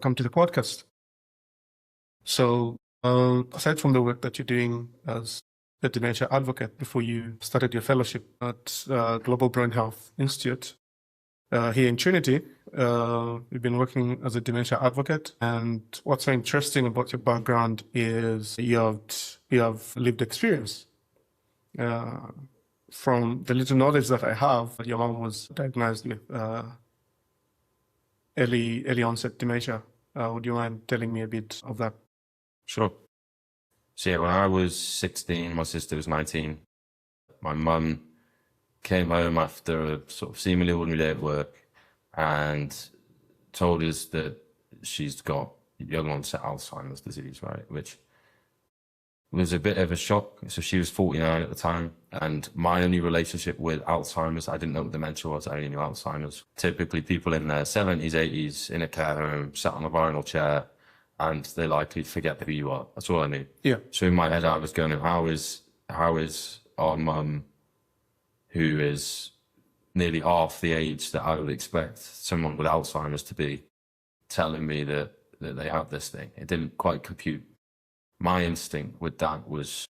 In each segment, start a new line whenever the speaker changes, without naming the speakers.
come to the podcast. So, aside from the work that you're doing as a dementia advocate before you started your fellowship at Global Brain Health Institute here in Trinity, you've been working as a dementia advocate. And what's so interesting about your background is you have lived experience. From the little knowledge that I have, your mom was diagnosed with early onset dementia. Would you mind telling me a bit of that?
Sure. So yeah, when I was 16, my sister was 19. My mum came home after a sort of seemingly ordinary day at work and told us that she's got young-onset Alzheimer's disease, right? Which was a bit of a shock. So she was 49 at the time, and my only relationship with Alzheimer's, I didn't know what dementia was, I only knew Alzheimer's. Typically people in their 70s, 80s, in a care home, sat on a vinyl chair, and they likely forget who you are. That's all I knew.
Yeah.
So in my head, I was going, how is our mum, who is nearly half the age that I would expect someone with Alzheimer's to be, telling me that they have this thing? It didn't quite compute. My instinct with that was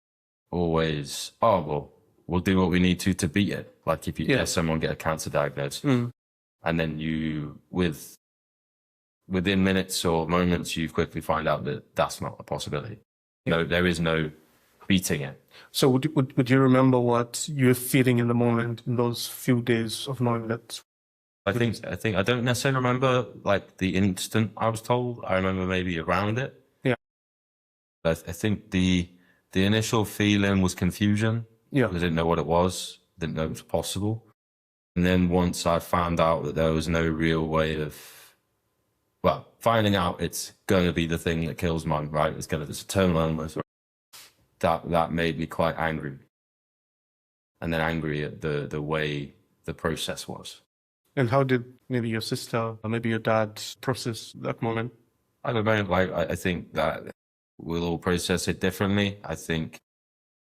always, oh, well, we'll do what we need to beat it. Like if you get someone get a cancer diagnosis, and then within minutes or moments, you quickly find out that that's not a possibility. No, there is no beating it.
So would you remember what you were feeling in the moment in those few days of knowing that?
I think I don't necessarily remember like the instant I was told. I remember maybe around it.
Yeah.
But I think the initial feeling was confusion.
Yeah.
I didn't know what it was, didn't know it was possible. And then once I found out that there was no real way of, well, finding out it's going to be the thing that kills mine, right? It's a terminal illness. That made me quite angry. And then angry at the way the process was.
And how did maybe your sister or maybe your dad process that moment?
I don't know, like, I think that we'll all process it differently. I think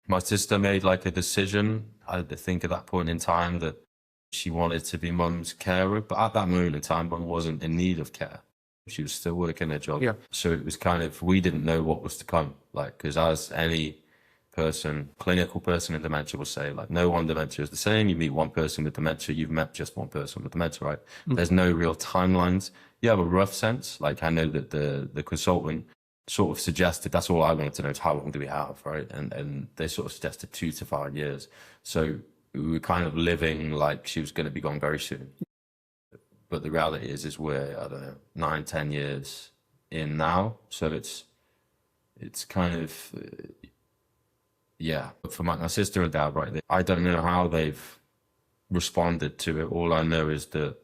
my sister made like a decision, I think at that point in time, that she wanted to be mum's carer. But at that moment in time, mum wasn't in need of care. She was still working her job.
Yeah.
So it was kind of, we didn't know what was to come. Like, because as any clinical person in dementia will say, like, no one dementia is the same. You meet one person with dementia, you've met just one person with dementia, right? There's no real timelines. You have a rough sense. Like, I know that the consultant sort of suggested, that's all I wanted to know, is how long do we have, right? And they sort of suggested 2 to 5 years. So we were kind of living like she was going to be gone very soon. But the reality is we're, I don't know, 9, 10 years in now. So it's kind of, yeah. But for my sister and dad, right, I don't know how they've responded to it. All I know is that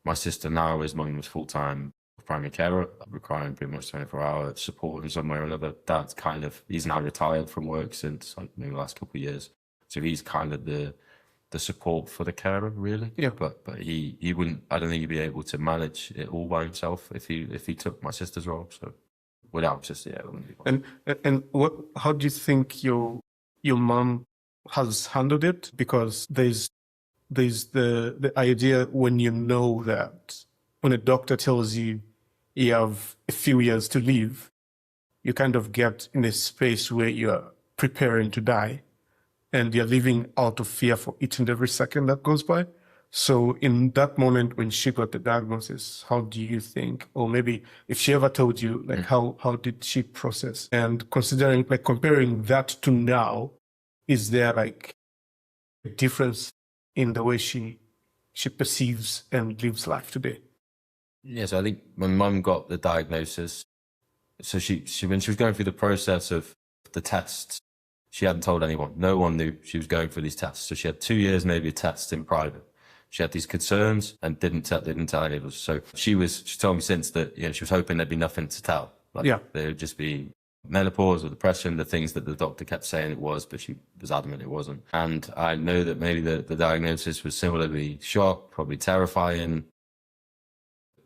my sister now is mum's full-time primary carer, requiring pretty much 24-hour support in some way or another. Dad's kind of, he's now retired from work since like maybe the last couple of years. So he's kind of the support for the carer, really.
Yeah.
But he wouldn't, I don't think he'd be able to manage it all by himself if he took my sister's role. So without my sister, yeah, it wouldn't be possible.
And how do you think your mom has handled it? Because there's the idea when you know that when a doctor tells you you have a few years to live, you kind of get in a space where you're preparing to die and you're living out of fear for each and every second that goes by. So in that moment when she got the diagnosis, how do you think, or maybe if she ever told you, like how did she process? And considering, like comparing that to now, is there like a difference in the way she perceives and lives life today?
Yes, I think when mum got the diagnosis, so she when she was going through the process of the tests, she hadn't told anyone. No one knew she was going through these tests. So she had 2 years maybe of tests in private. She had these concerns and didn't tell any of us. So she told me since that, you know, she was hoping there'd be nothing to tell. Like, there would just be menopause or depression, the things that the doctor kept saying it was, but she was adamant it wasn't. And I know that maybe the diagnosis was similarly shock, probably terrifying.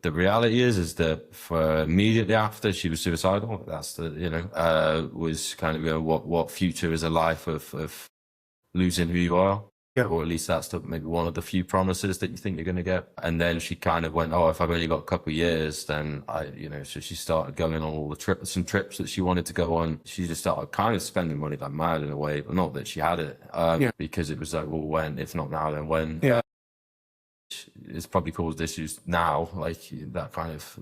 The reality is that for immediately after she was suicidal, that's the, you know, was kind of, you know, what future is a life of losing who you are.
Yeah.
Or at least that's maybe one of the few promises that you think you're going to get. And then she kind of went, oh, if I've only got a couple of years, then so she started going on all the some trips that she wanted to go on. She just started kind of spending money like mad in a way, but not that she had it, because it was like, well, when, if not now, then when?
Yeah.
It's probably caused issues now, like that kind of,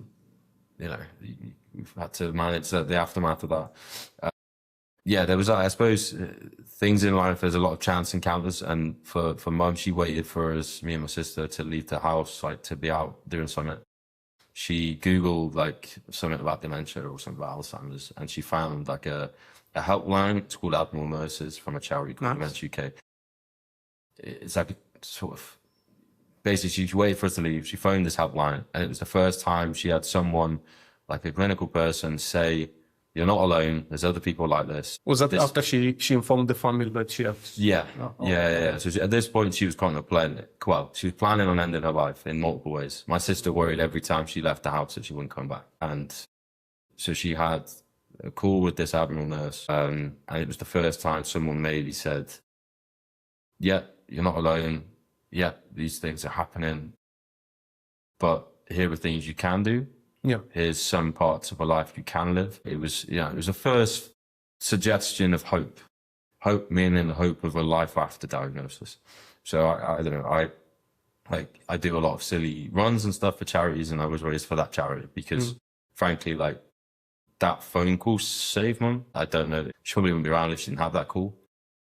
we've had to manage the aftermath of that. There was, I suppose, things in life, there's a lot of chance encounters. And for Mum, she waited for us, me and my sister, to leave the house, like to be out doing something. She Googled like something about dementia or something about Alzheimer's, and she found like a helpline. It's called Admiral Nurses, from a charity called Dementia UK. It's like a sort of, basically she waited for us to leave. She phoned this helpline, and it was the first time she had someone, like a clinical person, say, you're not alone. There's other people like this.
Was that after she informed the family that she had?
Yeah. So at this point, she was kind of she was planning on ending her life in multiple ways. My sister worried every time she left the house that she wouldn't come back. And so she had a call with this Admiral nurse. And it was the first time someone maybe said, yeah, you're not alone. Yeah, these things are happening. But here are things you can do.
Yeah.
Here's some parts of a life you can live. It was a first suggestion of hope. Hope meaning the hope of a life after diagnosis. So I don't know, I do a lot of silly runs and stuff for charities, and I was raised for that charity because frankly, like, that phone call saved Mum. I don't know, she probably wouldn't be around if she didn't have that call.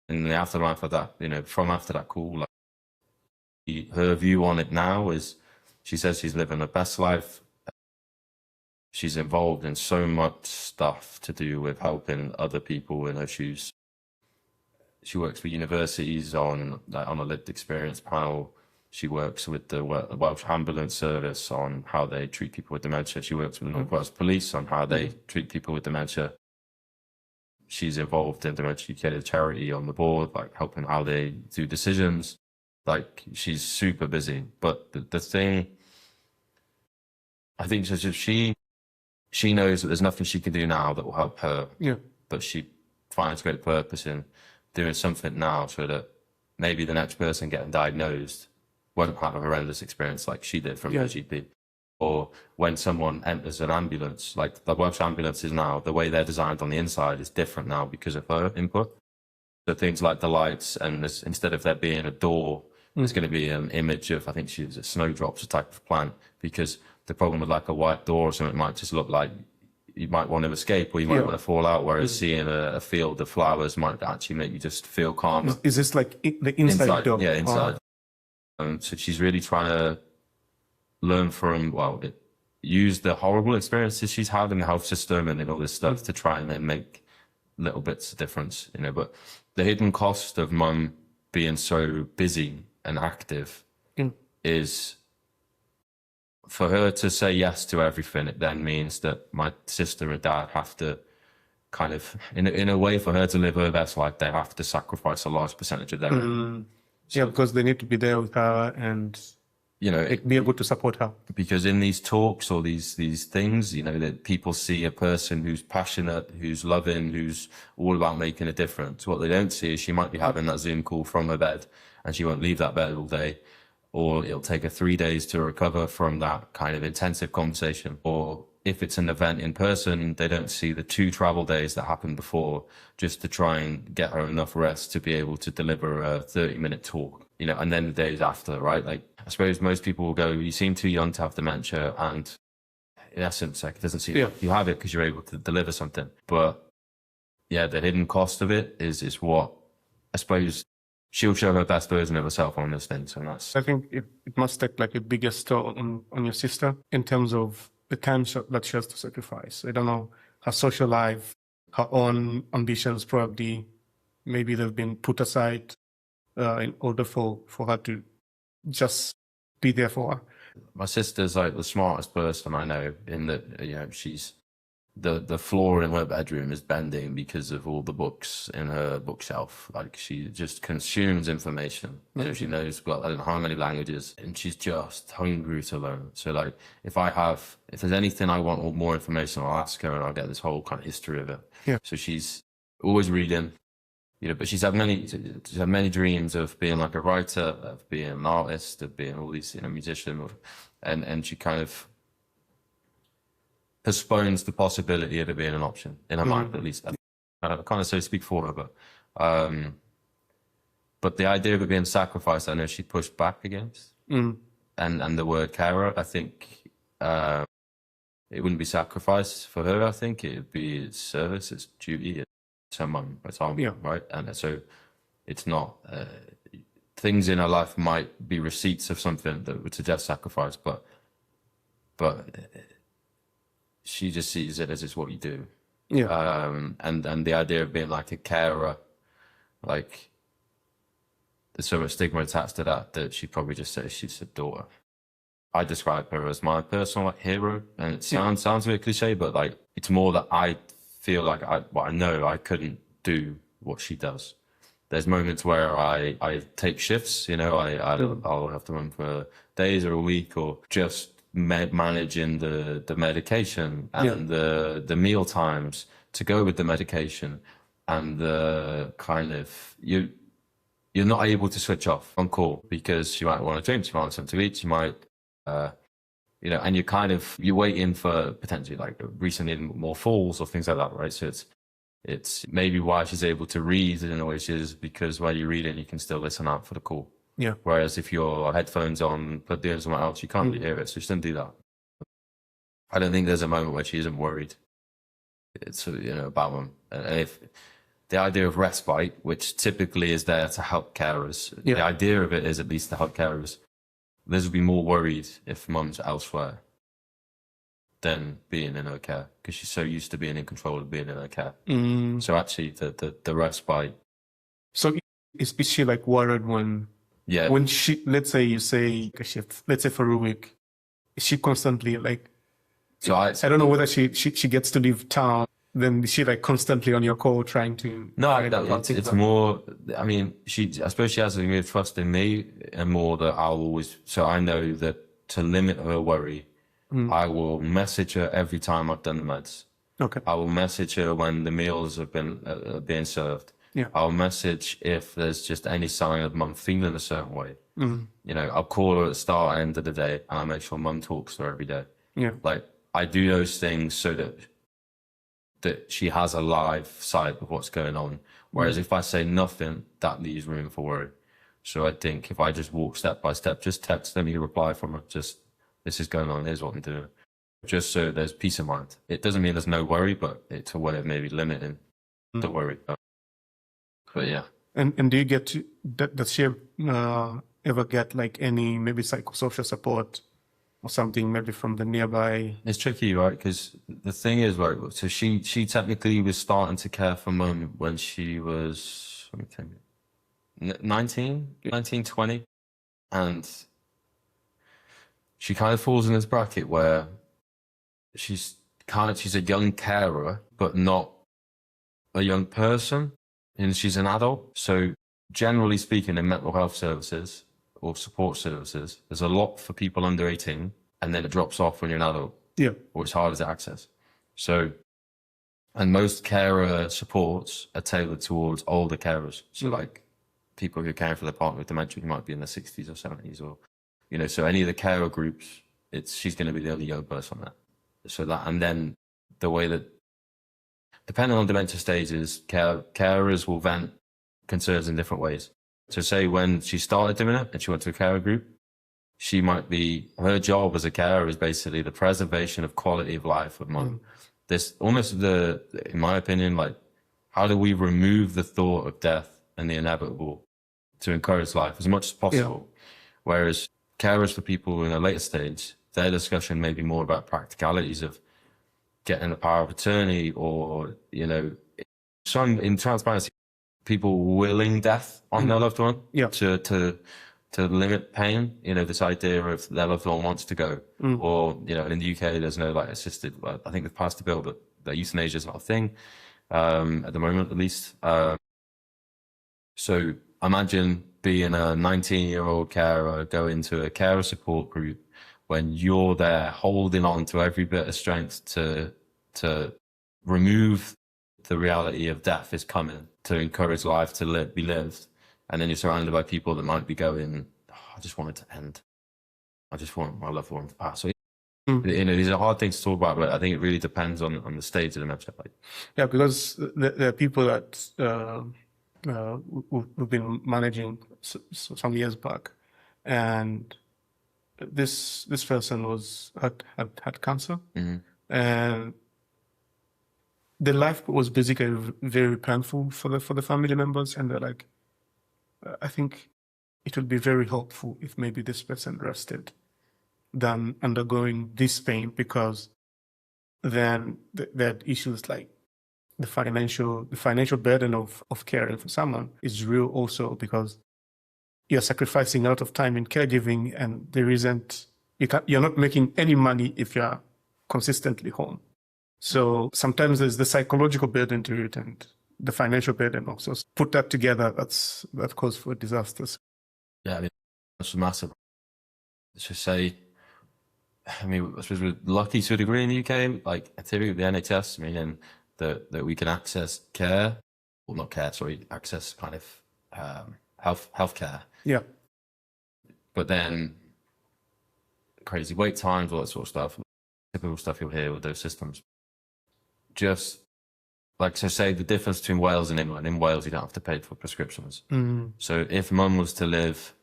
And the aftermath of that, from after that call, like, her view on it now is, she says she's living her best life. She's involved in so much stuff to do with helping other people in her shoes. She works for universities on a lived experience panel. She works with the Welsh Ambulance Service on how they treat people with dementia. She works with the North Wales Police on how they treat people with dementia. She's involved in Dementia UK charity on the board, like helping how they do decisions. Like, she's super busy. But the thing, I think, is if she knows that there's nothing she can do now that will help her.
Yeah.
But she finds great purpose in doing something now so that maybe the next person getting diagnosed won't have a horrendous experience like she did from her GP. Or when someone enters an ambulance, like the Welsh ambulances now, the way they're designed on the inside is different now because of her input. So things like the lights, and instead of there being a door, there's going to be an image of, I think she was a snowdrops, a type of plant, because the problem with like a white door or something, it might just look like you might want to escape or you might want to fall out, whereas seeing a field of flowers might actually make you just feel calmer.
Is this like the inside door?
Yeah, inside. So she's really trying to learn from, use the horrible experiences she's had in the health system and in all this stuff to try and then make little bits of difference, but the hidden cost of Mum being so busy and active is, for her to say yes to everything, it then means that my sister and dad have to kind of, in a way, for her to live her best life, they have to sacrifice a large percentage of their own.
Yeah, because they need to be there with her and be able to support her. Because
in these talks or these things, that people see a person who's passionate, who's loving, who's all about making a difference. What they don't see is she might be having that Zoom call from her bed and she won't leave that bed all day. Or it'll take her 3 days to recover from that kind of intensive conversation. Or if it's an event in person, they don't see the 2 travel days that happened before just to try and get her enough rest to be able to deliver a 30-minute talk, and then the days after, right? Like, I suppose most people will go, you seem too young to have dementia. And in essence, like, it doesn't seem like you have it because you're able to deliver something. But yeah, the hidden cost of it is what, I suppose, she'll show her best version of herself on this thing. So I
think it must take like a bigger toll on your sister in terms of the time that she has to sacrifice. I don't know, her social life, her own ambitions probably, maybe they've been put aside in order for her to just be there for her.
My sister's like the smartest person I know, in that, she's, the floor in her bedroom is bending because of all the books in her bookshelf. Like, she just consumes information. She knows, I don't know how many languages, and she's just hungry to learn. So like, if there's anything I want or more information, I'll ask her and I'll get this whole kind of history of it.
Yeah.
So she's always reading. but she's had many dreams of being like a writer, of being an artist, of being all these, musician, and she kind of postpones the possibility of it being an option in her mind, at least. I can't necessarily speak for her, but the idea of it being sacrificed, I know she pushed back against. And the word carer, I think it wouldn't be sacrifice for her. I think it would be its service, its duty, it's her mum, it's our mum, right? And so it's not, things in her life might be receipts of something that would suggest sacrifice, but she just sees it as it's what you do. And the idea of being like a carer, like, there's so much stigma attached to that she'd probably just say she's a daughter. I describe her as my personal hero, and it sounds a bit cliche, but like it's more that I feel like I know I couldn't do what she does. There's moments where I take shifts, I'll have to run for days or a week, or just managing the medication and the meal times to go with the medication, and the kind of you're not able to switch off on call because you might want to drink, you might want something to eat, you might, and you're waiting for potentially like recently more falls or things like that, right? So it's maybe why she's able to read in the way she is, because while you're reading, you can still listen out for the call.
Yeah.
Whereas if your headphones on, plugged in somewhere else, you can't really hear it. So she doesn't do that. I don't think there's a moment where she isn't worried. It's, about them. And if the idea of respite, which typically is there to help carers, the idea of it is at least to help carers. Liz would be more worried if mum's elsewhere than being in her care, because she's so used to being in control of being in her care. So actually, the respite.
So is she like worried when she, let's say you say a shift, let's say for a week, is she constantly like? So I don't know whether she gets to leave town. Then is she like constantly on your call trying to?
No, it's more. I mean, I suppose she has a degree of trust in me, and more that I'll always. So I know that to limit her worry, I will message her every time I've done the meds.
Okay.
I will message her when the meals have been being served.
Yeah.
I'll message if there's just any sign of mum feeling a certain way. I'll call her at the start and end of the day, and I make sure mum talks to her every day.
Yeah.
Like I do those things so that she has a live sight of what's going on. Whereas if I say nothing, that leaves room for worry. So I think if I just walk step by step, just text them, you reply from her, just this is going on, here's what I'm doing. Just so there's peace of mind. It doesn't mean there's no worry, but it's a way of maybe limiting the worry. But yeah.
And do you get to, does she ever get like any maybe psychosocial support or something maybe from the nearby?
It's tricky, right? Because the thing is, right, so she technically was starting to care for mum when she was 19, 20. And she kind of falls in this bracket where she's a young carer, but not a young person. And she's an adult. So generally speaking, in mental health services or support services, there's a lot for people under 18, and then it drops off when you're an adult.
Yeah. Or
it's harder to access. So, and most carer supports are tailored towards older carers. So like people who are caring for their partner with dementia, who might be in their 60s or 70s, or, so any of the carer groups, she's going to be the only young person there. So that, and then the way that, depending on dementia stages, carers will vent concerns in different ways. So say when she started doing it and she went to a carer group, her job as a carer is basically the preservation of quality of life of mum. This almost in my opinion, like how do we remove the thought of death and the inevitable to encourage life as much as possible? Yeah. Whereas carers for people in a later stage, their discussion may be more about practicalities of getting the power of attorney, or, some in transparency, people willing death on their loved one to limit pain, this idea of their loved one wants to go. Or, in the UK, there's no like assisted, I think they've passed a bill, but euthanasia is not a thing, at the moment, at least. So imagine being a 19-year-old carer, going to a carer support group when you're there holding on to every bit of strength to remove the reality of death is coming, to encourage life to be lived. And then you're surrounded by people that might be going, oh, I just want it to end. I just want my loved one to pass. So, you know, these are hard things to talk about, but I think it really depends on the stage of dementia.
Yeah, because there are people that we've been managing some years back, and this person had cancer, and the life was basically very painful for the family members, and they're like, I think it would be very helpful if maybe this person rested than undergoing this pain, because then there are issues like the financial burden of caring for someone is real also, because you're sacrificing a lot of time in caregiving, and you're not making any money if you're consistently home. So sometimes there's the psychological burden to it and the financial burden also. So put that together, that calls for disasters.
Yeah, I mean, that's massive. Let's just say, I mean, I suppose we're lucky to a degree in the UK, like typically the NHS, meaning that we can access care, well, not care, sorry, access kind of healthcare.
Yeah.
But then crazy wait times, all that sort of stuff, typical stuff you'll hear with those systems. Just like, so say the difference between Wales and England. In Wales, you don't have to pay for prescriptions. So if mum was to live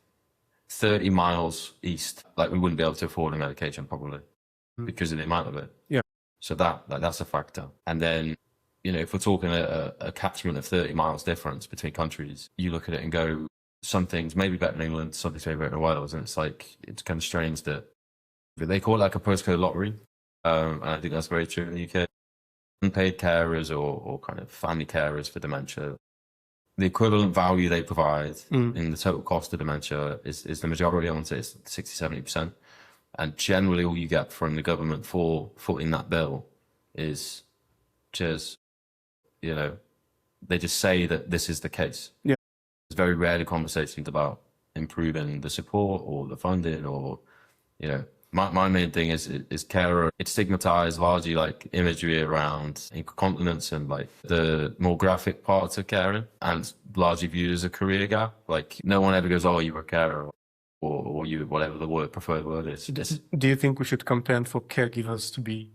30 miles east, like we wouldn't be able to afford a medication probably because of the amount of it.
Yeah.
So that's a factor. And then, you know, if we're talking a catchment of 30 miles difference between countries, you look at it and go, some things may be better in England, some things may be better in Wales. And it's like, it's kind of strange that they call it like a postcode lottery. And I think that's very true in the UK. Unpaid carers or kind of family carers for dementia, the equivalent value they provide in the total cost of dementia is the majority on it, is 60-70%. And generally all you get from the government for footing that bill is just, you know, they just say that this is the case.
Yeah.
There's very rarely conversations about improving the support or the funding or, you know, my main thing is carer. It's stigmatized largely like imagery around incontinence and like the more graphic parts of caring, and largely viewed as a career gap. Like no one ever goes, oh, you were a carer or you, whatever the preferred word is.
Do you think we should campaign for caregivers to be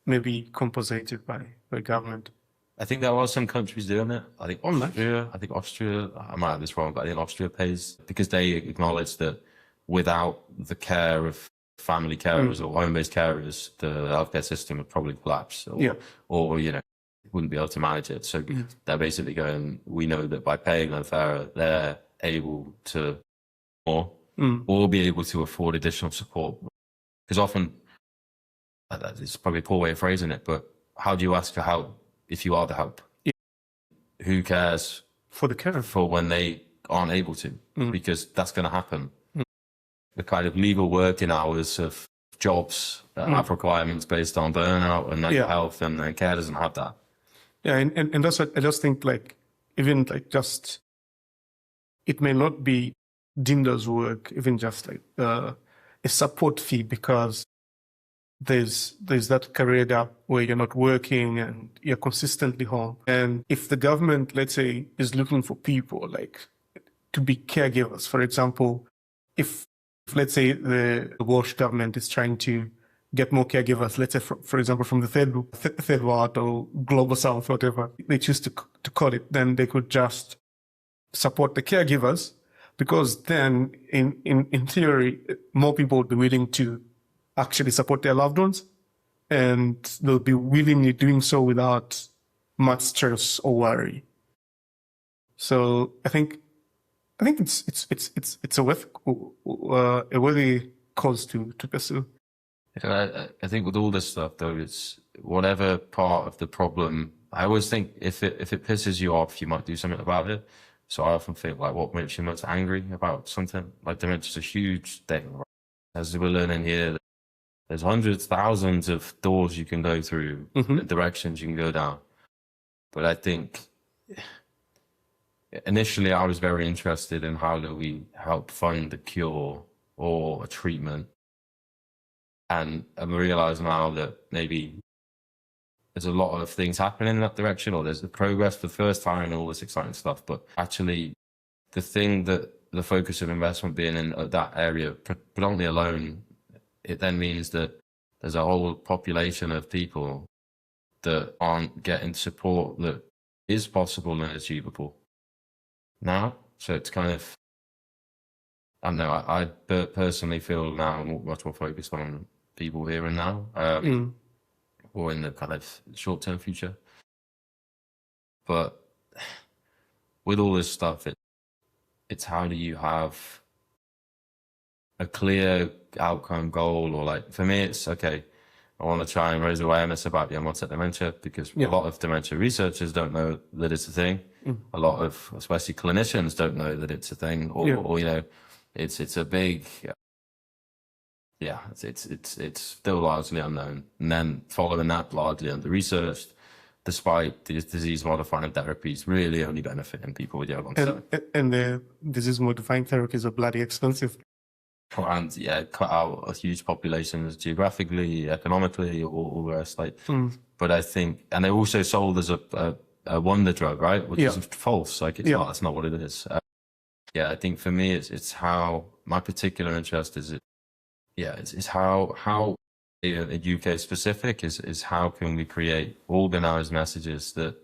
maybe compensated by government?
I think there are some countries doing it. I think Austria, I might have this wrong, but I think Austria pays because they acknowledge that without the care of family carers or home-based carers, the healthcare system would probably collapse or you know, wouldn't be able to manage it. So they're basically going, we know that by paying them fairer, they're able to or be able to afford additional support. Because often, it's probably a poor way of phrasing it, but how do you ask for help if you are the help?
Yeah.
Who cares
for the carer
for when they aren't able to? Because that's going to happen. The kind of legal working hours of jobs that have requirements based on burnout and mental health, and care doesn't have that.
Yeah, and that's what I just think, like, even like just, it may not be deemed as work, even just like a support fee, because there's that career gap where you're not working and you're consistently home. And if the government, let's say, is looking for people like to be caregivers, for example, if let's say the Welsh government is trying to get more caregivers, let's say, for example, from the third world or global south, whatever they choose to call it, then they could just support the caregivers, because then in theory, more people would be willing to actually support their loved ones, and they'll be willingly doing so without much stress or worry. So I think it's a worthy cause to pursue.
I think with all this stuff though, it's whatever part of the problem. I always think if it pisses you off, you might do something about it. So I often think like, what makes you most angry about something? Like dementia's a huge thing. Right? As we're learning here, there's hundreds, thousands of doors you can go through, directions you can go down. But I think initially I was very interested in how do we help fund a cure or a treatment. And I'm realizing now that maybe there's a lot of things happening in that direction, or there's the progress for the first time and all this exciting stuff. But actually, the thing that the focus of investment being in that area predominantly alone, it then means that there's a whole population of people that aren't getting support that is possible and achievable now. So it's kind of, I don't know, I personally feel now much more focused on people here and now, or in the kind of short-term future. But with all this stuff, it's how do you have a clear outcome goal, or like, for me, it's okay, I want to try and raise awareness about young-onset dementia, because a lot of dementia researchers don't know that it's a thing. A lot of, especially clinicians, don't know that it's a thing, or you know, it's a big, it's still largely unknown. And then following that, largely under-researched, despite these disease-modifying therapies really only benefiting people with young-onset.
And the disease-modifying therapies are bloody expensive.
And cut out a huge populations geographically, economically, all the rest. Like, but I think, and they're also sold as a wonder drug, right? Which is false. Like, it's not. That's not what it is. I think for me, it's how my particular interest is. It's how UK specific is how can we create organized messages that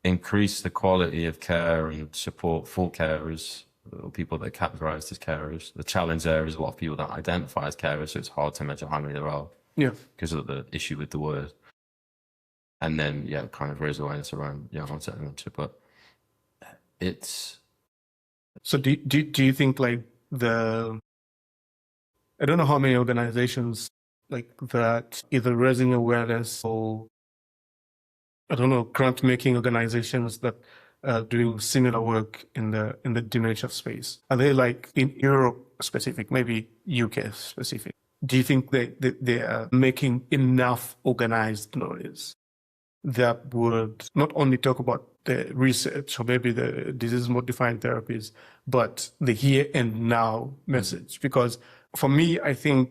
increase the quality of care and support for carers, or people that are categorized as carers. The challenge there is a lot of people don't identify as carers, so it's hard to measure how many there are. Because of the issue with the word. And then, kind of raise awareness around young-onset dementia. But it's...
So do you think, like, I don't know how many organizations like that, either raising awareness or, I don't know, grant-making organizations that doing similar work in the dementia space? Are they like in Europe specific, maybe UK specific? Do you think they are making enough organized noise that would not only talk about the research or maybe the disease-modifying therapies, but the here and now message? Because for me, I think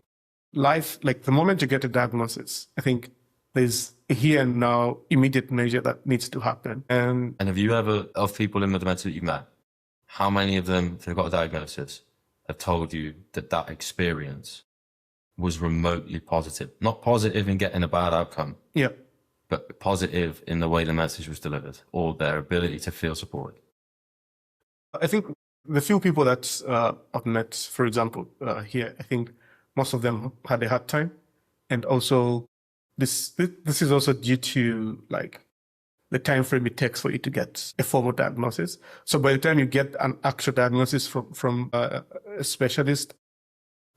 life, like the moment you get a diagnosis, I think there's a here and now immediate measure that needs to happen. And
have you ever, of people in the dementia that you've met, how many of them, if they've got a diagnosis, have told you that experience was remotely positive? Not positive in getting a bad outcome, but positive in the way the message was delivered, or their ability to feel supported.
I think the few people that I've met, for example, here, I think most of them had a hard time. And also, this is also due to like the time frame it takes for you to get a formal diagnosis. So by the time you get an actual diagnosis from a specialist,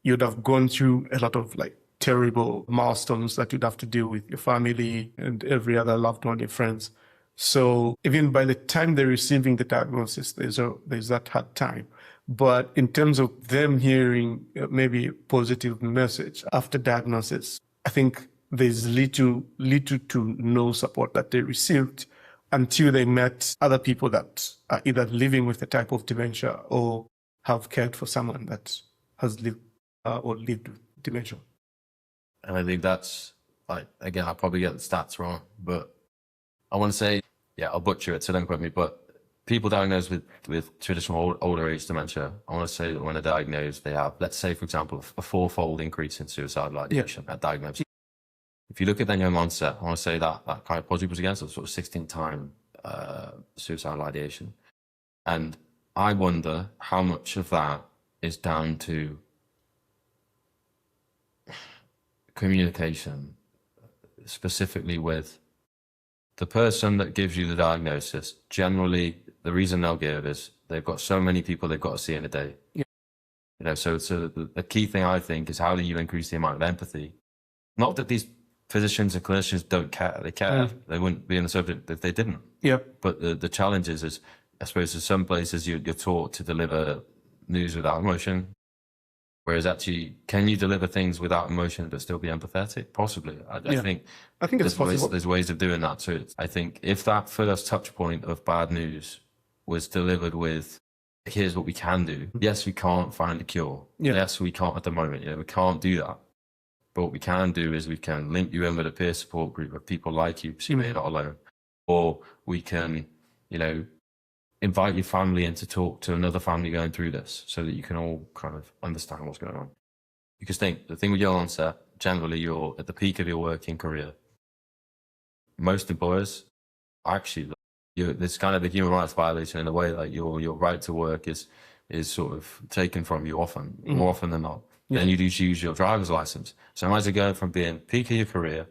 you'd have gone through a lot of like terrible milestones that you'd have to deal with your family and every other loved one, your friends. So even by the time they're receiving the diagnosis, there's that hard time. But in terms of them hearing maybe a positive message after diagnosis, I think there's little to no support that they received until they met other people that are either living with a type of dementia or have cared for someone that has lived with dementia.
And I think that's, like, again, I'll probably get the stats wrong, but I want to say, I'll butcher it, so don't quote me, but people diagnosed with traditional older age dementia, I want to say that when they're diagnosed, they have, let's say, for example, a fourfold increase in suicidal ideation at diagnosis. If you look at their young onset, I want to say that kind of quadruples again, so sort of 16-time suicidal ideation. And I wonder how much of that is down to communication, specifically with the person that gives you the diagnosis. Generally, the reason they'll give is they've got so many people they've got to see in a day. So the key thing, I think, is how do you increase the amount of empathy? Not that these physicians and clinicians don't care. They care. They wouldn't be in the subject if they didn't. But the challenge is, I suppose, in some places you're taught to deliver news without emotion. Whereas actually, can you deliver things without emotion but still be empathetic? Possibly. I think
it's possible.
There's ways of doing that. So I think if that first touch point of bad news was delivered with, here's what we can do. Yes, we can't find a cure. Yes, we can't at the moment. We can't do that. But what we can do is we can link you in with a peer support group of people like you, so you're not alone. Or we can, invite your family in to talk to another family going through this, so that you can all kind of understand what's going on. Because the thing with Young-onset, generally you're at the peak of your working career. Most employers, actually, there's kind of a human rights violation in a way, like your right to work is sort of taken from you often, more often than not. Yeah. Then you just use your driver's license. So imagine going from being peak of your career,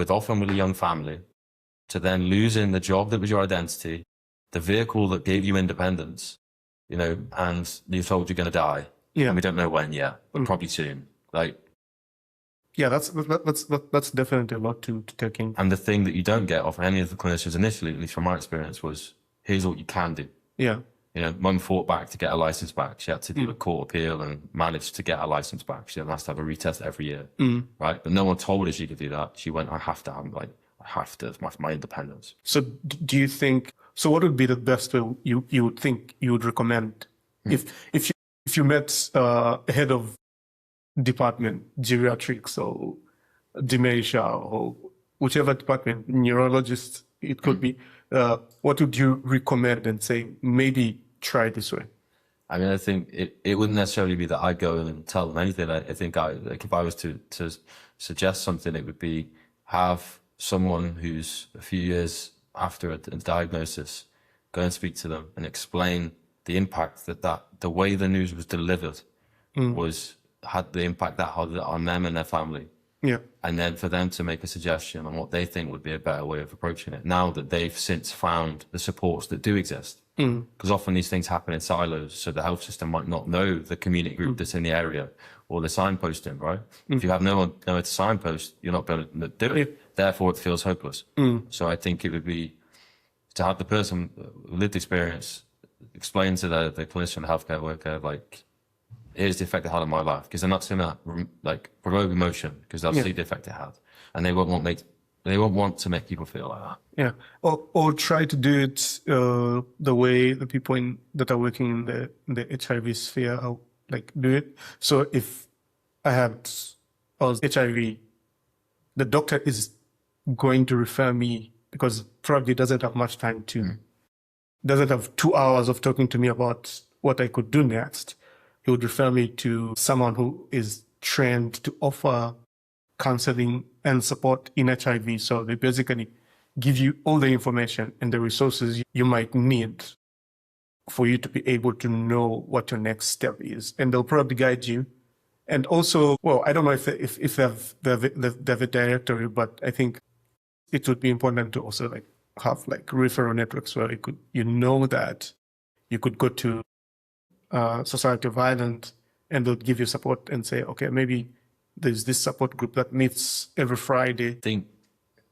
often with a young family, to then losing the job that was your identity, the vehicle that gave you independence, and you're told you're going to die. Yeah. And we don't know when yet, but probably soon.
Yeah, that's definitely a lot to take in.
And the thing that you don't get off any of the clinicians initially, at least from my experience, was here's what you can do.
Yeah.
Mum fought back to get her license back. She had to do a court appeal and managed to get her license back. She has to have a retest every year, right? But no one told her she could do that. She went, I have to, my independence.
So do you think, so what would be the best way you would think you would recommend if you met a head of department, geriatrics or dementia or whichever department, neurologist it could be, what would you recommend and say, maybe try this way?
I mean, I think it wouldn't necessarily be that I go and tell them anything. I think if I was to suggest something, it would be have someone who's a few years after a diagnosis, go and speak to them and explain the impact that the way the news was delivered had the impact that had on them and their family.
Yeah.
And then for them to make a suggestion on what they think would be a better way of approaching it, now that they've since found the supports that do exist. Because often these things happen in silos, so the health system might not know the community group that's in the area or the signposting, right? If you have nowhere to signpost, you're not going to do it. Therefore, it feels hopeless. So I think it would be to have the person with lived experience explain to the clinician, the healthcare worker, here's the effect it had on my life, because they're not going to provoke emotion, because they'll see the effect it had, and they won't want to make people feel like that.
Yeah, or try to do it the way the people that are working in the HIV sphere do it. So if I had HIV, the doctor is going to refer me because probably doesn't have much time doesn't have 2 hours of talking to me about what I could do next. He would refer me to someone who is trained to offer counseling and support in HIV. So they basically give you all the information and the resources you might need for you to be able to know what your next step is. And they'll probably guide you. And also, well, I don't know if they have a directory, but I think it would be important to also have referral networks where that you could go to Society of Ireland and they'll give you support and say, okay, maybe there's this support group that meets every Friday.
I think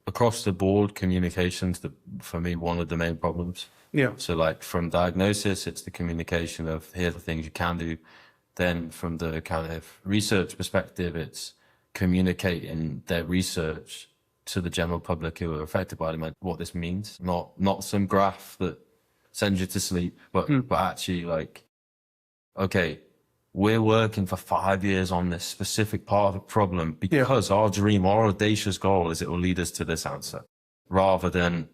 across the board, communication's for me one of the main problems.
Yeah.
So from diagnosis, it's the communication of here are the things you can do. Then from the kind of research perspective, it's communicating their research to the general public who are affected by it, what this means. Not some graph that sends you to sleep, but actually okay, we're working for 5 years on this specific part of the problem because our dream, our audacious goal is it will lead us to this answer, rather than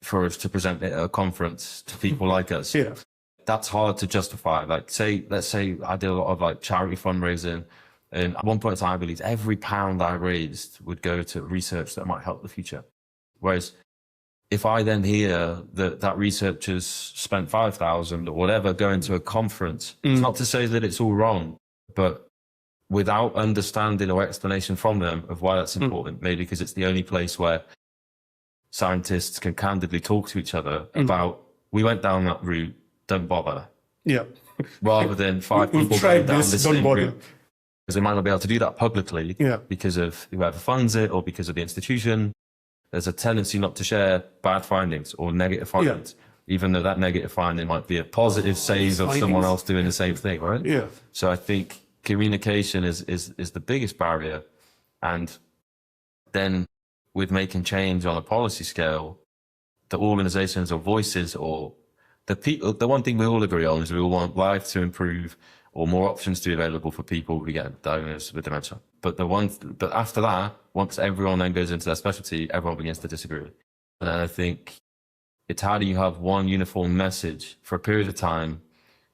for us to present it at a conference to people like us.
Yeah.
That's hard to justify. Let's say I did a lot of charity fundraising, and at one point in time, I believed every pound I raised would go to research that might help the future. Whereas if I then hear that researchers spent 5,000 or whatever going to a conference, it's not to say that it's all wrong, but without understanding or explanation from them of why that's important, maybe because it's the only place where scientists can candidly talk to each other about, we went down that route, don't bother.
Yeah.
Rather than five people going down the same route. Because they might not be able to do that publicly because of whoever funds it or because of the institution. There's a tendency not to share bad findings or negative findings, even though that negative finding might be a positive save of someone else doing the same thing, right?
Yeah.
So I think communication is the biggest barrier. And then with making change on a policy scale, the organizations or voices or the people, the one thing we all agree on is we all want life to improve or more options to be available for people who get diagnosed with dementia. But after that, once everyone then goes into their specialty, everyone begins to disagree. And I think it's how do you have one uniform message for a period of time,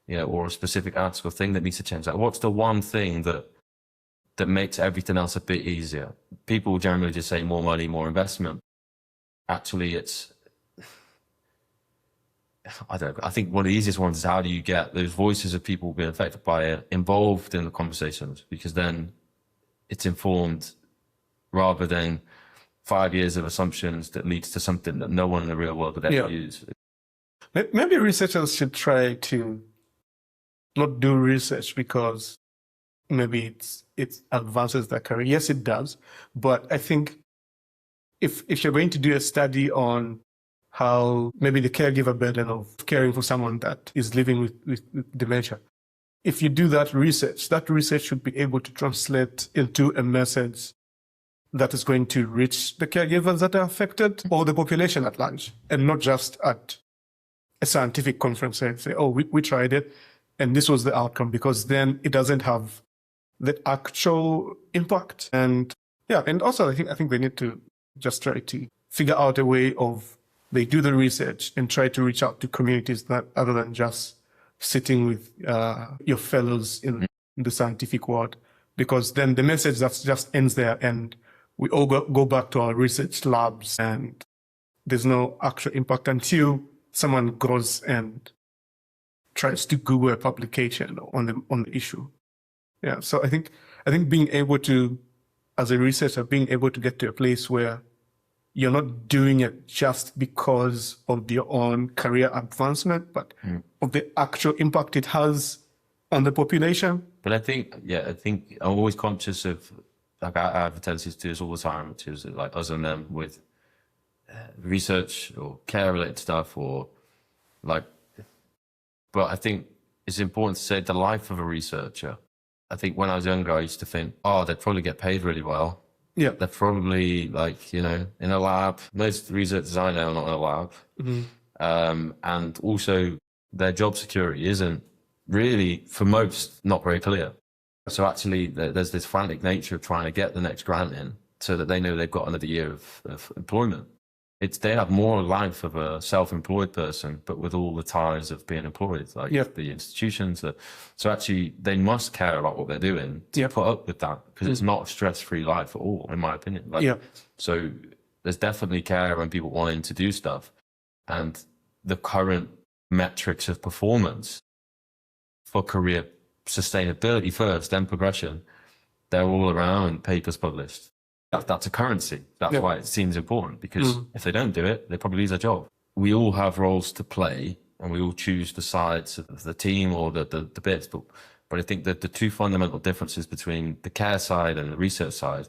or a specific article thing that needs to change. Like, what's the one thing that makes everything else a bit easier? People generally just say more money, more investment. Actually, I don't know. I think one of the easiest ones is how do you get those voices of people being affected by it involved in the conversations, because then it's informed rather than 5 years of assumptions that leads to something that no one in the real world would ever use.
Maybe researchers should try to not do research because maybe it advances their career. Yes, it does. But I think if you're going to do a study on how maybe the caregiver burden of caring for someone that is living with dementia, if you do that research should be able to translate into a message that is going to reach the caregivers that are affected or the population at large, and not just at a scientific conference and say, oh, we tried it and this was the outcome, because then it doesn't have the actual impact. And also I think they need to just try to figure out a way of they do the research and try to reach out to communities that other than just sitting with your fellows in the scientific world, because then the message that just ends there and we all go back to our research labs and there's no actual impact until someone goes and tries to Google a publication on the issue. Yeah, so I think being able to, as a researcher, being able to get to a place where you're not doing it just because of your own career advancement, but of the actual impact it has on the population.
But I think I'm always conscious of, like, I have tendencies to do this all the time, which is like us and them with research or care related stuff, or like, but I think it's important to say the life of a researcher. I think when I was younger, I used to think, oh, they'd probably get paid really well.
Yeah.
They're probably like, in a lab. Most researchers I know are not in a lab. And also their job security isn't really, for most, not very clear. So actually there's this frantic nature of trying to get the next grant in so that they know they've got another year of employment. They have more life of a self-employed person, but with all the ties of being employed, like the institutions. So actually, they must care about what they're doing to put up with that, because it's not a stress-free life at all, in my opinion. So there's definitely care when people wanting to do stuff, and the current metrics of performance for career sustainability first, then progression, they're all around papers published. That's a currency. That's why it seems important, because if they don't do it, they probably lose their job. We all have roles to play, and we all choose the sides of the team or the bits. But I think that the two fundamental differences between the care side and the research side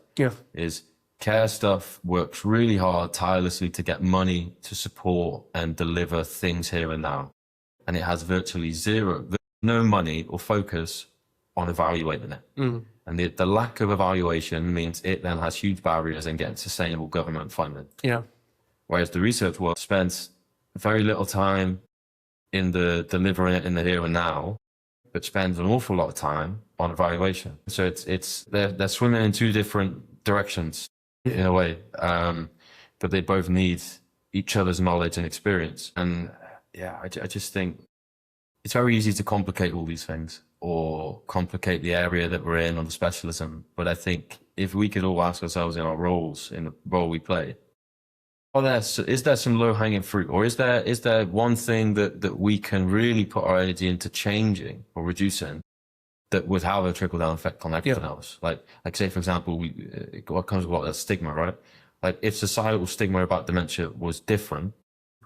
is care stuff works really hard, tirelessly to get money to support and deliver things here and now. And it has virtually no money or focus on evaluating it. And the lack of evaluation means it then has huge barriers in getting sustainable government funding. Yeah. Whereas the research world spends very little time in the delivering it in the here and now, but spends an awful lot of time on evaluation. So they're swimming in two different directions in a way, but they both need each other's knowledge and experience. And I just think it's very easy to complicate all these things, or complicate the area that we're in or the specialism. But I think if we could all ask ourselves in our roles, in the role we play, is there some low-hanging fruit, or is there one thing that we can really put our energy into changing or reducing that would have a trickle-down effect on everything else? Like say, for example, what comes with a lot of stigma, right? Like, if societal stigma about dementia was different,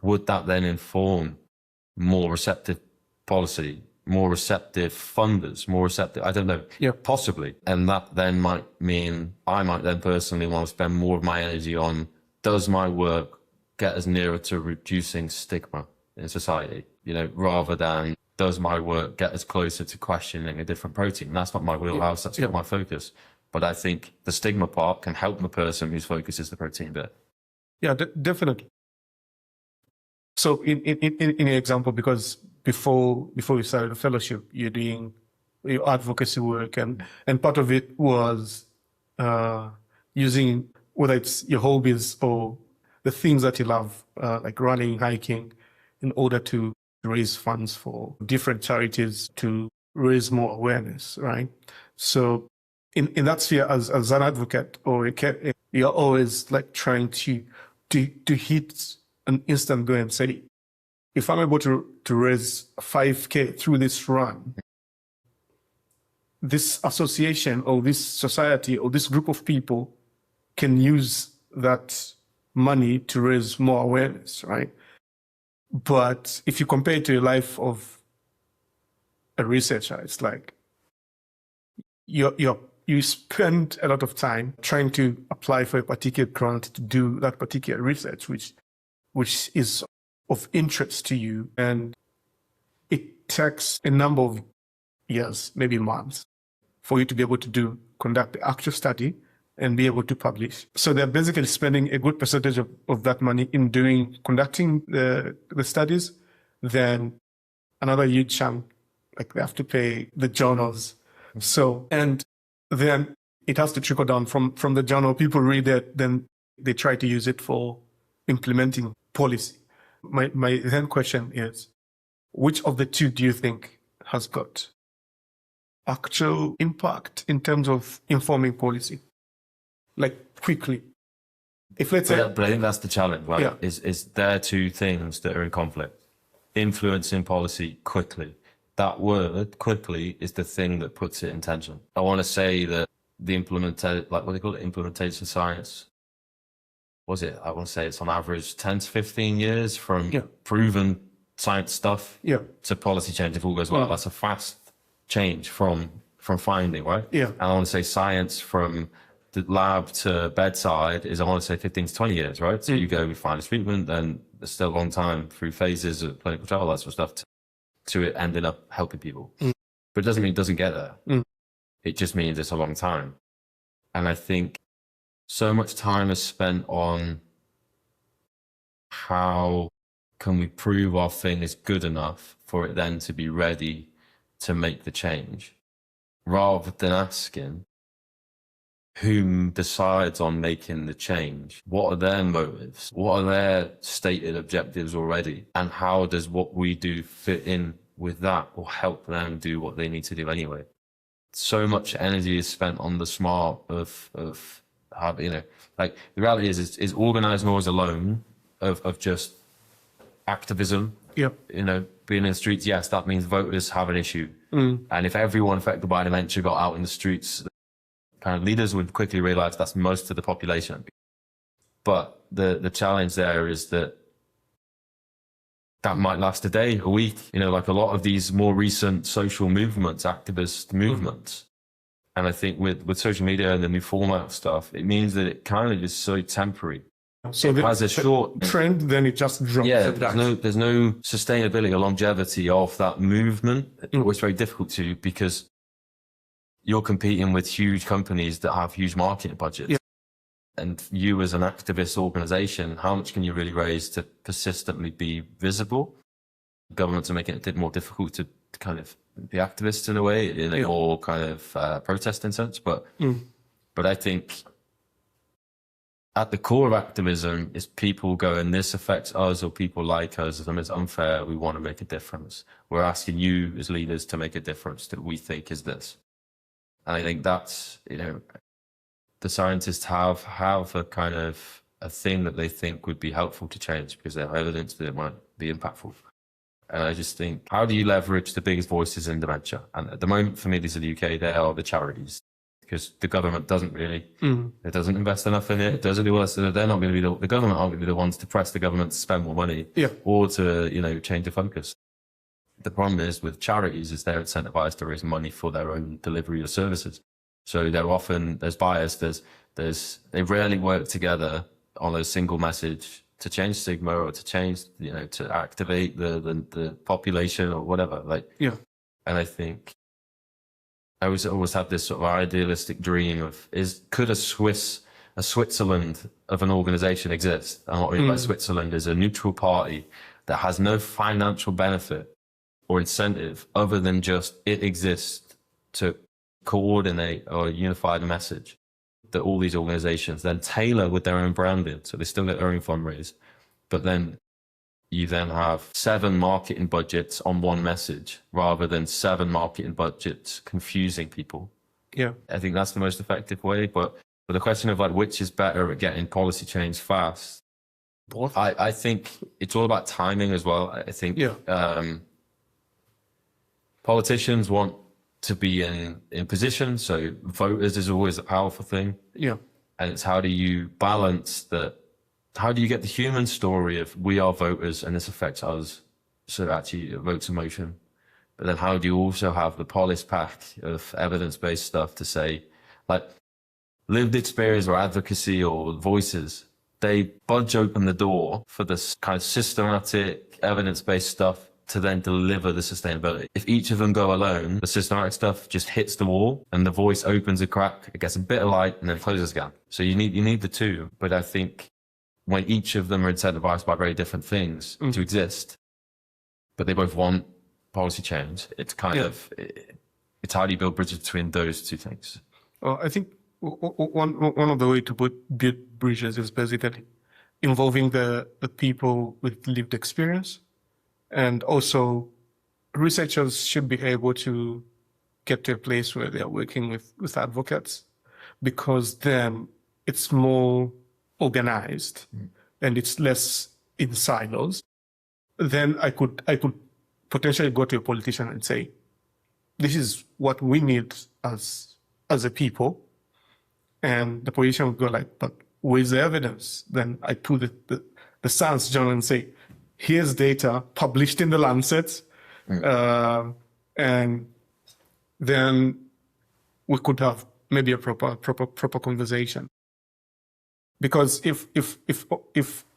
would that then inform more receptive policy, more receptive funders, more receptive, I don't know, possibly. And that then might mean I might then personally want to spend more of my energy on, does my work get us nearer to reducing stigma in society, rather than does my work get us closer to questioning a different protein? That's not my wheelhouse, that's not my focus. But I think the stigma part can help the person whose focus is the protein bit.
Yeah, definitely. So in your example, because before you started the fellowship, you're doing your advocacy work, and part of it was using whether it's your hobbies or the things that you love, like running, hiking, in order to raise funds for different charities to raise more awareness, right? So in that sphere, as an advocate or you're always like trying to hit an instant goal and say, if I'm able to raise 5K through this run, this association or this society or this group of people can use that money to raise more awareness, right? But if you compare it to the life of a researcher, it's like you spend a lot of time trying to apply for a particular grant to do that particular research, which is of interest to you, and it takes a number of years, maybe months, for you to be able to conduct the actual study and be able to publish. So they're basically spending a good percentage of that money in conducting the studies. Then another huge chunk, like they have to pay the journals. So, and then it has to trickle down from the journal. People read it, then they try to use it for implementing policy. My then question is, which of the two do you think has got actual impact in terms of informing policy? Like quickly. If let's say,
but I think that's the challenge, right?
Yeah.
Is there two things that are in conflict? Influencing policy quickly. That word, quickly, is the thing that puts it in tension. I want to say that the implementation science, I want to say it's on average 10 to 15 years from proven science stuff to policy change if all goes well. That's a fast change from finding, right?
Yeah.
And I want to say science from the lab to bedside is, I want to say, 15 to 20 years, right? So you go, we find a treatment, then there's still a long time through phases of clinical trial, that sort of stuff, to it ending up helping people. But it doesn't mean it doesn't get there. It just means it's a long time. And I think so much time is spent on how can we prove our thing is good enough for it then to be ready to make the change, rather than asking who decides on making the change, what are their motives, what are their stated objectives already, and how does what we do fit in with that or help them do what they need to do anyway. So much energy is spent on the smart of how, like the reality is organized noise alone of just activism, being in the streets. Yes, that means voters have an issue. And if everyone affected by dementia got out in the streets, kind of leaders would quickly realize that's most of the population. But the challenge there is that might last a day, a week, like a lot of these more recent social movements, activist movements. And I think with social media and the new format of stuff, it means that it kind of is so temporary.
So
it has a short
trend, then it just drops.
Yeah, there's no sustainability or longevity of that movement. It's very difficult to, because you're competing with huge companies that have huge marketing budgets. And you as an activist organization, how much can you really raise to persistently be visible? Governments are making it more difficult to kind of be activists in a way, in a more kind of protesting sense. But I think at the core of activism is people going, this affects us or people like us, and it's unfair, we want to make a difference. We're asking you as leaders to make a difference that we think is this. And I think that's, the scientists have a kind of a thing that they think would be helpful to change because they have evidence that it might be impactful. And I just think, how do you leverage the biggest voices in dementia? And at the moment, for me, these are the UK, they are the charities, because the government doesn't really, it doesn't invest enough in it. It doesn't do all this. They're not going to be the government aren't going to be the ones to press the government to spend more money or to, change the focus. The problem is with charities is they're incentivized to raise money for their own delivery of services. So there's bias, they rarely work together on a single message to change stigma or to change, to activate the population or whatever. And I think I always have this sort of idealistic dream of could a Switzerland of an organization exist? And what I mean by Switzerland is a neutral party that has no financial benefit or incentive other than just it exists to coordinate or unify the message. that all these organizations then tailor with their own branding. So they still get their own fundraise, but then you then have 7 marketing budgets on one message rather than 7 marketing budgets confusing people.
Yeah.
I think that's the most effective way. But the question of like, which is better at getting policy change fast?
Both.
I think it's all about timing as well. I think politicians want to be in position. So voters is always a powerful thing.
Yeah.
And it's how do you balance that? How do you get the human story of we are voters and this affects us? So actually it evokes emotion. But then how do you also have the polished pack of evidence-based stuff to say, like lived experience or advocacy or voices, they budge open the door for this kind of systematic evidence-based stuff to then deliver the sustainability. If each of them go alone, the systematic stuff just hits the wall and the voice opens a crack, it gets a bit of light and then closes again. So you need the two. But I think when each of them are incentivized by very different things to exist, but they both want policy change, it's kind of, it's how do you build bridges between those two things?
Well, I think one of the way to build bridges is basically involving the people with lived experience. And also researchers should be able to get to a place where they are working with advocates, because then it's more organized and it's less in silos. Then I could potentially go to a politician and say, this is what we need as a people. And the politician would go like, but where's the evidence? Then I put the science journal and say, here's data published in the Lancet. And then we could have maybe a proper conversation. Because if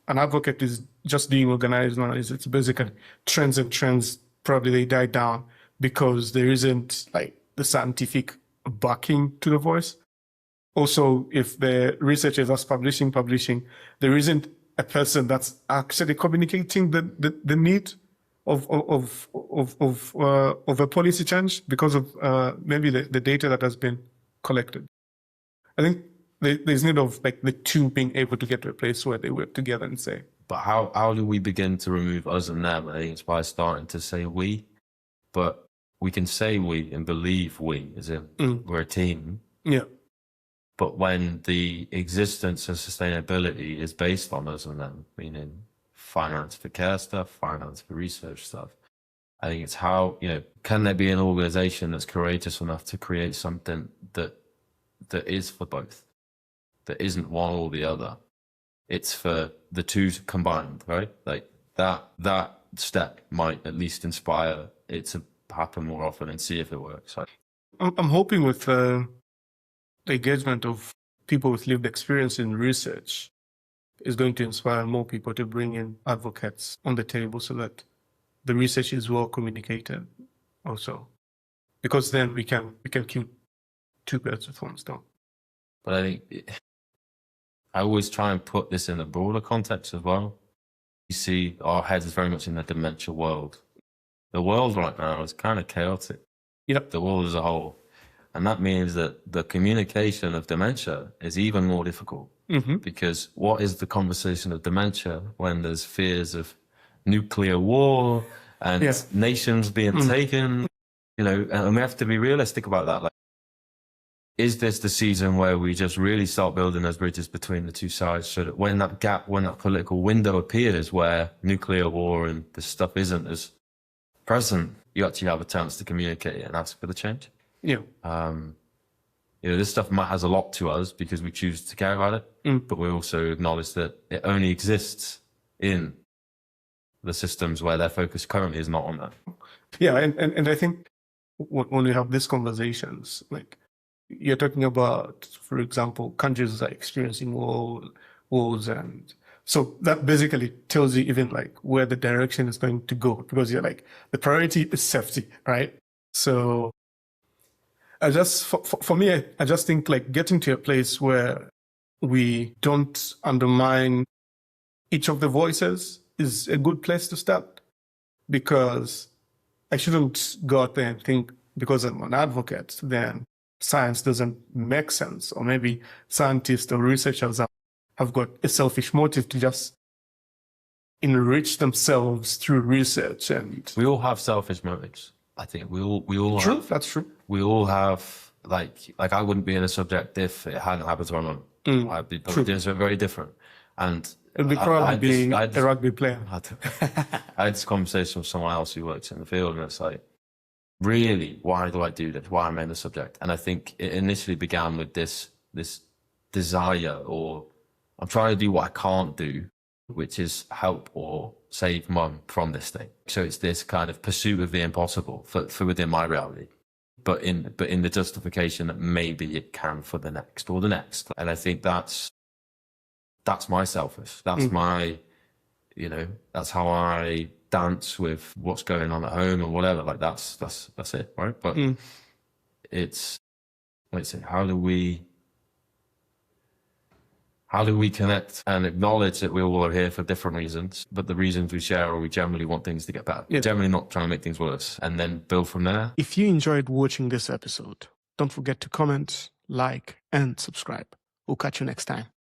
an advocate is just being organized now, it's basically trends and trends, probably they die down because there isn't like the scientific backing to the voice. Also, if the research is just publishing, there isn't a person that's actually communicating the need of a policy change because of maybe the data that has been collected. I think there's need of like the two being able to get to a place where they work together and say.
But how do we begin to remove us and them? I think it's by starting to say we, but we can say we and believe we, as in we're a team.
Yeah.
But when the existence of sustainability is based on us and them, meaning finance for care stuff, finance for research stuff, I think it's how, can there be an organization that's courageous enough to create something that is for both, that isn't one or the other? It's for the two combined, right? Like that step might at least inspire it to happen more often and see if it works.
I'm hoping with the engagement of people with lived experience in research is going to inspire more people to bring in advocates on the table so that the research is well communicated also. Because then we can kill 2 birds with 1 stone.
But I think I always try and put this in a broader context as well. You see, our heads is very much in the dementia world. The world right now is kind of chaotic.
Yep.
The world as a whole. And that means that the communication of dementia is even more difficult. Because what is the conversation of dementia when there's fears of nuclear war and nations being taken? And we have to be realistic about that. Like, is this the season where we just really start building those bridges between the two sides so that when that political window appears where nuclear war and this stuff isn't as present, you actually have a chance to communicate and ask for the change?
Yeah.
This stuff has a lot to us because we choose to care about it, but we also acknowledge that it only exists in the systems where their focus currently is not on that. Yeah,
and I think when we have these conversations, like you're talking about, for example, countries are experiencing wars, and so that basically tells you even like where the direction is going to go, because you're like, the priority is safety, right? So for me, I just think like getting to a place where we don't undermine each of the voices is a good place to start, because I shouldn't go out there and think because I'm an advocate, then science doesn't make sense, or maybe scientists or researchers have got a selfish motive to just enrich themselves through research. And
we all have selfish motives. I think we all
true,
have,
that's true.
we all have, like I wouldn't be in a subject if it hadn't happened to my mum. I'd be probably doing something very different. And
It'd be probably being
I
a rugby player.
I had this conversation with someone else who works in the field, and it's like, really, why do I do this? Why am I in the subject? And I think it initially began with this desire, or I'm trying to do what I can't do, which is help or save mum from this thing. So it's this kind of pursuit of the impossible for within my reality, but in the justification that maybe it can for the next or the next. And I think that's my selfish. That's my, that's how I dance with what's going on at home or whatever. Like that's it, right? But it's, let's say, how do we connect and acknowledge that we all are here for different reasons, but the reasons we share are we generally want things to get better.
Yeah.
Generally not trying to make things worse, and then build from there.
If you enjoyed watching this episode, don't forget to comment, like, and subscribe. We'll catch you next time.